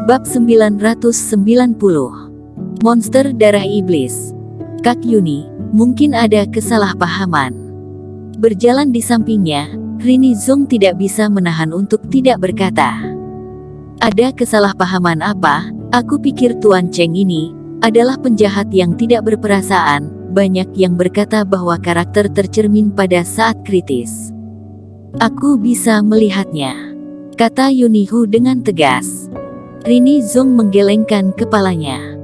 Bab 990. Monster Darah Iblis. Kak Yuni, mungkin ada kesalahpahaman. Berjalan di sampingnya, Rini Zong tidak bisa menahan untuk tidak berkata. Ada kesalahpahaman apa? Aku pikir Tuan Cheng ini adalah penjahat yang tidak berperasaan. Banyak yang berkata bahwa karakter tercermin pada saat kritis. Aku bisa melihatnya, kata Yunihu dengan tegas. Rini Zong menggelengkan kepalanya.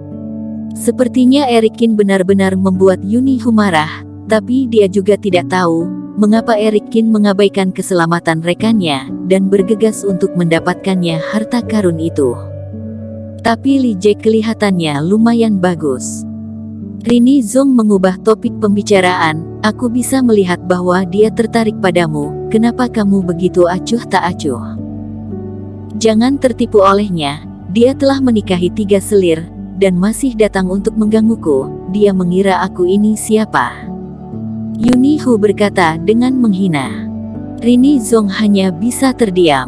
Sepertinya Eric Qin benar-benar membuat Yunihu marah, tapi dia juga tidak tahu mengapa Eric Qin mengabaikan keselamatan rekannya dan bergegas untuk mendapatkannya harta karun itu. Tapi Li Jack kelihatannya lumayan bagus. Rini Zong mengubah topik pembicaraan. Aku bisa melihat bahwa dia tertarik padamu. Kenapa kamu begitu acuh tak acuh? Jangan tertipu olehnya. Dia telah menikahi 3 selir dan masih datang untuk menggangguku. Dia mengira aku ini siapa? Yunihu berkata dengan menghina. Rini Zong hanya bisa terdiam.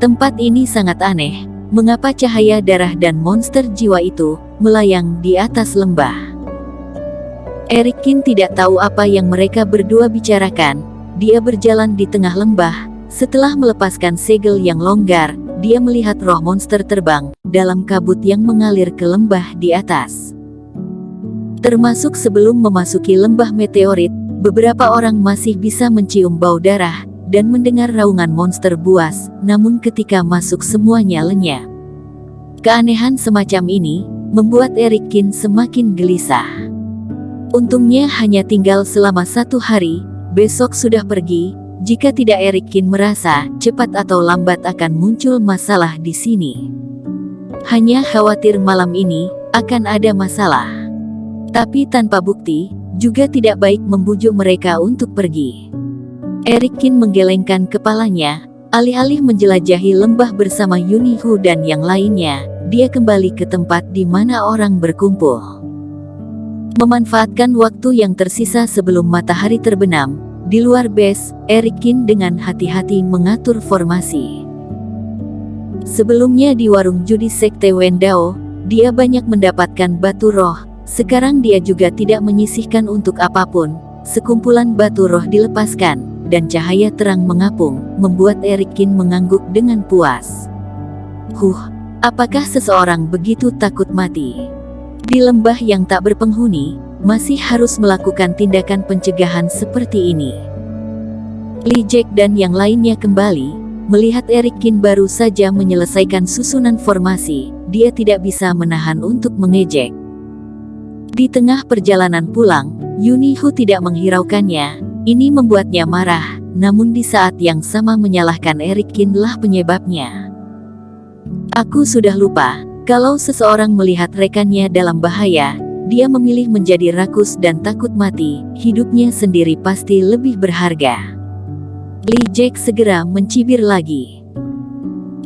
Tempat ini sangat aneh. Mengapa cahaya darah dan monster jiwa itu melayang di atas lembah? Eric Qin tidak tahu apa yang mereka berdua bicarakan. Dia berjalan di tengah lembah. Setelah melepaskan segel yang longgar, dia melihat roh monster terbang dalam kabut yang mengalir ke lembah di atas. Termasuk sebelum memasuki lembah meteorit, beberapa orang masih bisa mencium bau darah dan mendengar raungan monster buas, namun ketika masuk semuanya lenyap. Keanehan semacam ini membuat Eric Qin semakin gelisah. Untungnya hanya tinggal selama 1 hari, besok sudah pergi. Jika tidak, Eric Qin merasa cepat atau lambat akan muncul masalah di sini. Hanya khawatir malam ini akan ada masalah. Tapi tanpa bukti, juga tidak baik membujuk mereka untuk pergi. Eric Qin menggelengkan kepalanya. Alih-alih menjelajahi lembah bersama Yunihu dan yang lainnya, dia kembali ke tempat di mana orang berkumpul. Memanfaatkan waktu yang tersisa sebelum matahari terbenam, di luar base, Eric Qin dengan hati-hati mengatur formasi. Sebelumnya di warung judi Sekte Wendao, dia banyak mendapatkan batu roh. Sekarang dia juga tidak menyisihkan untuk apapun. Sekumpulan batu roh dilepaskan, dan cahaya terang mengapung, membuat Eric Qin mengangguk dengan puas. Apakah seseorang begitu takut mati? Di lembah yang tak berpenghuni, masih harus melakukan tindakan pencegahan seperti ini. Li Jack dan yang lainnya kembali, melihat Eric Qin baru saja menyelesaikan susunan formasi, dia tidak bisa menahan untuk mengejek. Di tengah perjalanan pulang, Yunihu tidak menghiraukannya. Ini membuatnya marah, namun di saat yang sama menyalahkan Eric Qin lah penyebabnya. Aku sudah lupa, kalau seseorang melihat rekannya dalam bahaya, dia memilih menjadi rakus dan takut mati, hidupnya sendiri pasti lebih berharga. Li Jack segera mencibir lagi.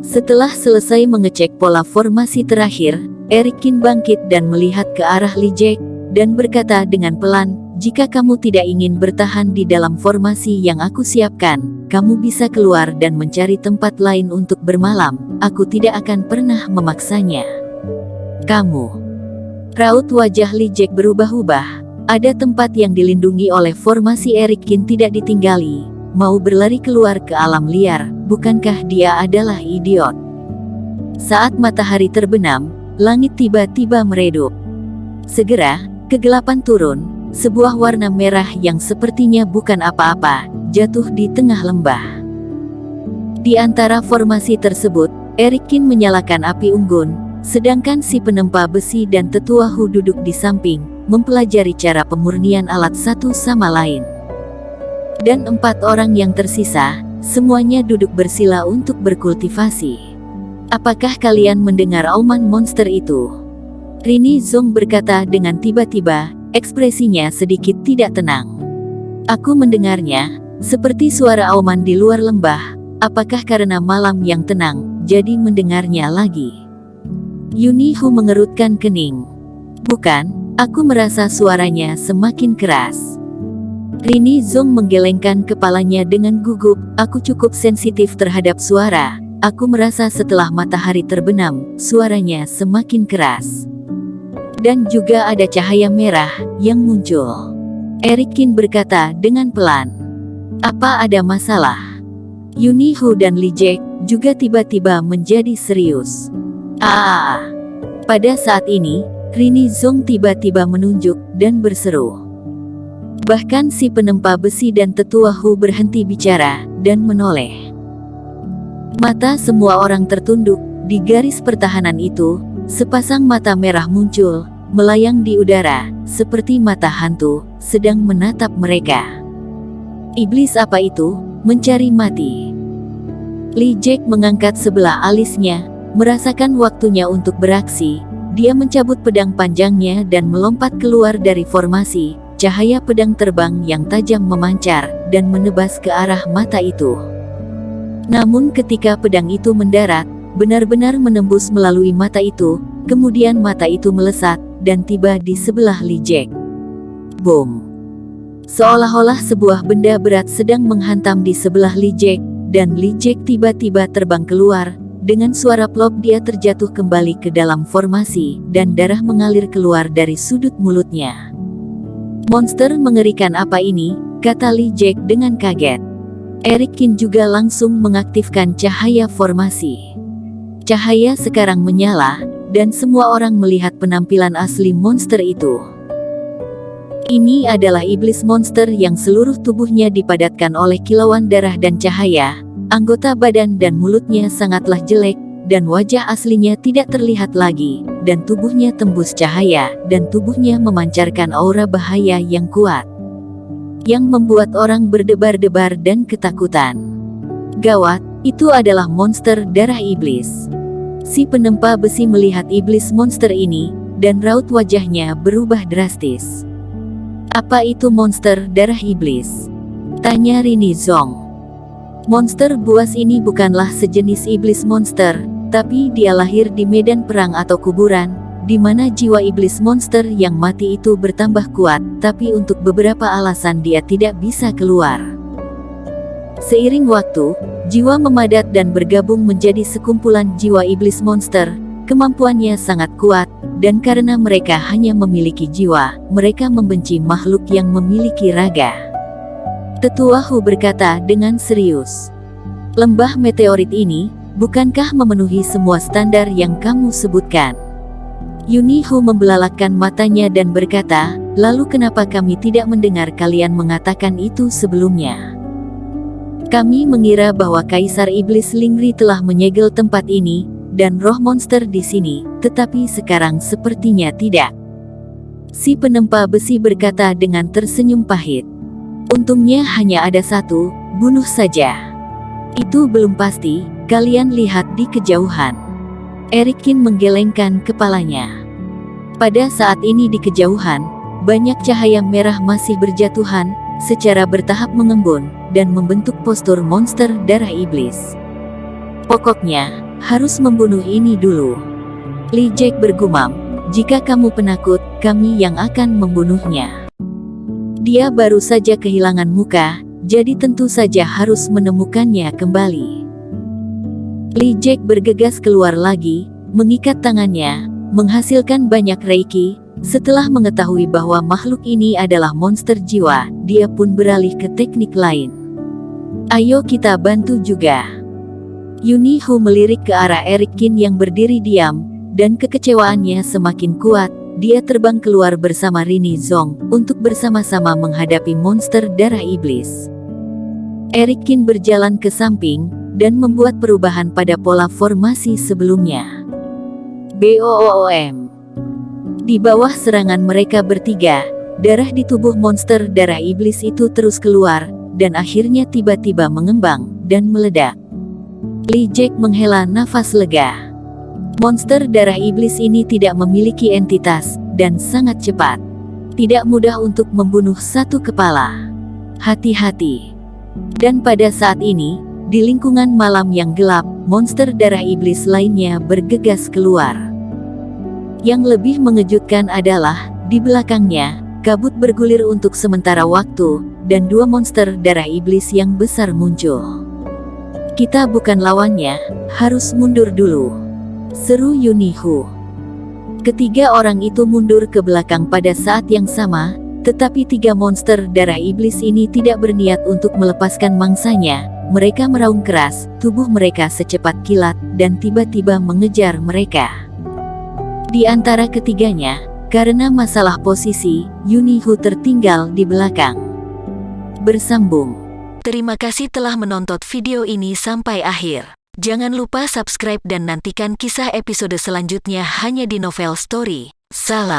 Setelah selesai mengecek pola formasi terakhir, Eric Qin bangkit dan melihat ke arah Li Jack, dan berkata dengan pelan, jika kamu tidak ingin bertahan di dalam formasi yang aku siapkan, kamu bisa keluar dan mencari tempat lain untuk bermalam. Aku tidak akan pernah memaksanya. Kamu. Raut wajah Li Jack berubah-ubah. Ada tempat yang dilindungi oleh formasi Eric Qin tidak ditinggali. Mau berlari keluar ke alam liar, bukankah dia adalah idiot? Saat matahari terbenam, langit tiba-tiba meredup. Segera, kegelapan turun. Sebuah warna merah yang sepertinya bukan apa-apa, jatuh di tengah lembah. Di antara formasi tersebut, Eric Qin menyalakan api unggun, sedangkan si penempa besi dan tetua Hu duduk di samping, mempelajari cara pemurnian alat satu sama lain. Dan 4 orang yang tersisa, semuanya duduk bersila untuk berkultivasi. Apakah kalian mendengar auman monster itu? Rini Zong berkata dengan tiba-tiba, ekspresinya sedikit tidak tenang. Aku mendengarnya, seperti suara auman di luar lembah. Apakah karena malam yang tenang, jadi mendengarnya lagi? Yunihu mengerutkan kening. Bukan, aku merasa suaranya semakin keras. Rini Zong menggelengkan kepalanya dengan gugup. Aku cukup sensitif terhadap suara, aku merasa setelah matahari terbenam, suaranya semakin keras. Dan juga ada cahaya merah yang muncul. Eric Qin berkata dengan pelan. Apa ada masalah? Yuni Hu dan Li Jack juga tiba-tiba menjadi serius. Pada saat ini, Rini Zong tiba-tiba menunjuk dan berseru. Bahkan si penempa besi dan tetua Hu berhenti bicara dan menoleh. Mata semua orang tertunduk di garis pertahanan itu, sepasang mata merah muncul, melayang di udara, seperti mata hantu, sedang menatap mereka. Iblis apa itu? Mencari mati. Li Jack mengangkat sebelah alisnya, merasakan waktunya untuk beraksi. Dia mencabut pedang panjangnya dan melompat keluar dari formasi. Cahaya pedang terbang yang tajam memancar dan menebas ke arah mata itu. Namun ketika pedang itu mendarat, benar-benar menembus melalui mata itu, kemudian mata itu melesat dan tiba di sebelah Li Jack. Boom! Seolah-olah sebuah benda berat sedang menghantam di sebelah Li Jack, dan Li Jack tiba-tiba terbang keluar. Dengan suara plop dia terjatuh kembali ke dalam formasi, dan darah mengalir keluar dari sudut mulutnya. Monster mengerikan apa ini, kata Li Jack dengan kaget. Eric Qin juga langsung mengaktifkan cahaya formasi. Cahaya sekarang menyala, dan semua orang melihat penampilan asli monster itu. Ini adalah iblis monster yang seluruh tubuhnya dipadatkan oleh kilauan darah dan cahaya. Anggota badan dan mulutnya sangatlah jelek, dan wajah aslinya tidak terlihat lagi, dan tubuhnya tembus cahaya, dan tubuhnya memancarkan aura bahaya yang kuat, yang membuat orang berdebar-debar dan ketakutan. Gawat, itu adalah monster darah iblis. Si penempa besi melihat iblis monster ini, dan raut wajahnya berubah drastis. Apa itu monster darah iblis? Tanya Rini Zong. Monster buas ini bukanlah sejenis iblis monster, tapi dia lahir di medan perang atau kuburan, di mana jiwa iblis monster yang mati itu bertambah kuat, tapi untuk beberapa alasan dia tidak bisa keluar. Seiring waktu, jiwa memadat dan bergabung menjadi sekumpulan jiwa iblis monster. Kemampuannya sangat kuat, dan karena mereka hanya memiliki jiwa, mereka membenci makhluk yang memiliki raga. Tetua Hu berkata dengan serius. Lembah meteorit ini, bukankah memenuhi semua standar yang kamu sebutkan? Yuni Hu membelalakkan matanya dan berkata, lalu kenapa kami tidak mendengar kalian mengatakan itu sebelumnya? Kami mengira bahwa Kaisar Iblis Lingri telah menyegel tempat ini, dan roh monster di sini, tetapi sekarang sepertinya tidak. Si penempa besi berkata dengan tersenyum pahit. Untungnya hanya ada satu, bunuh saja. Itu belum pasti, kalian lihat di kejauhan. Eric Qin menggelengkan kepalanya. Pada saat ini di kejauhan, banyak cahaya merah masih berjatuhan, secara bertahap mengembun, dan membentuk postur monster darah iblis. Pokoknya, harus membunuh ini dulu. Li Jack bergumam, jika kamu penakut, kami yang akan membunuhnya. Dia baru saja kehilangan muka, jadi tentu saja harus menemukannya kembali. Li Jack bergegas keluar lagi, mengikat tangannya, menghasilkan banyak reiki. Setelah mengetahui bahwa makhluk ini adalah monster jiwa, dia pun beralih ke teknik lain. Ayo kita bantu juga. Yuni Hu melirik ke arah Eric Qin yang berdiri diam, dan kekecewaannya semakin kuat. Dia terbang keluar bersama Rini Zong, untuk bersama-sama menghadapi monster darah iblis. Eric Qin berjalan ke samping, dan membuat perubahan pada pola formasi sebelumnya. BOOM. Di bawah serangan mereka bertiga, darah di tubuh monster darah iblis itu terus keluar, dan akhirnya tiba-tiba mengembang, dan meledak. Li Jack menghela nafas lega. Monster darah iblis ini tidak memiliki entitas, dan sangat cepat. Tidak mudah untuk membunuh satu kepala. Hati-hati. Dan pada saat ini, di lingkungan malam yang gelap, monster darah iblis lainnya bergegas keluar. Yang lebih mengejutkan adalah, di belakangnya, kabut bergulir untuk sementara waktu, dan dua monster darah iblis yang besar muncul. Kita bukan lawannya, harus mundur dulu, seru Yunihu. Ketiga orang itu mundur ke belakang pada saat yang sama, tetapi tiga monster darah iblis ini tidak berniat untuk melepaskan mangsanya. Mereka meraung keras, tubuh mereka secepat kilat, dan tiba-tiba mengejar mereka. Di antara ketiganya, karena masalah posisi, Yunihu tertinggal di belakang. Bersambung. Terima kasih telah menonton video ini sampai akhir. Jangan lupa subscribe dan nantikan kisah episode selanjutnya hanya di Novel Story. Salam.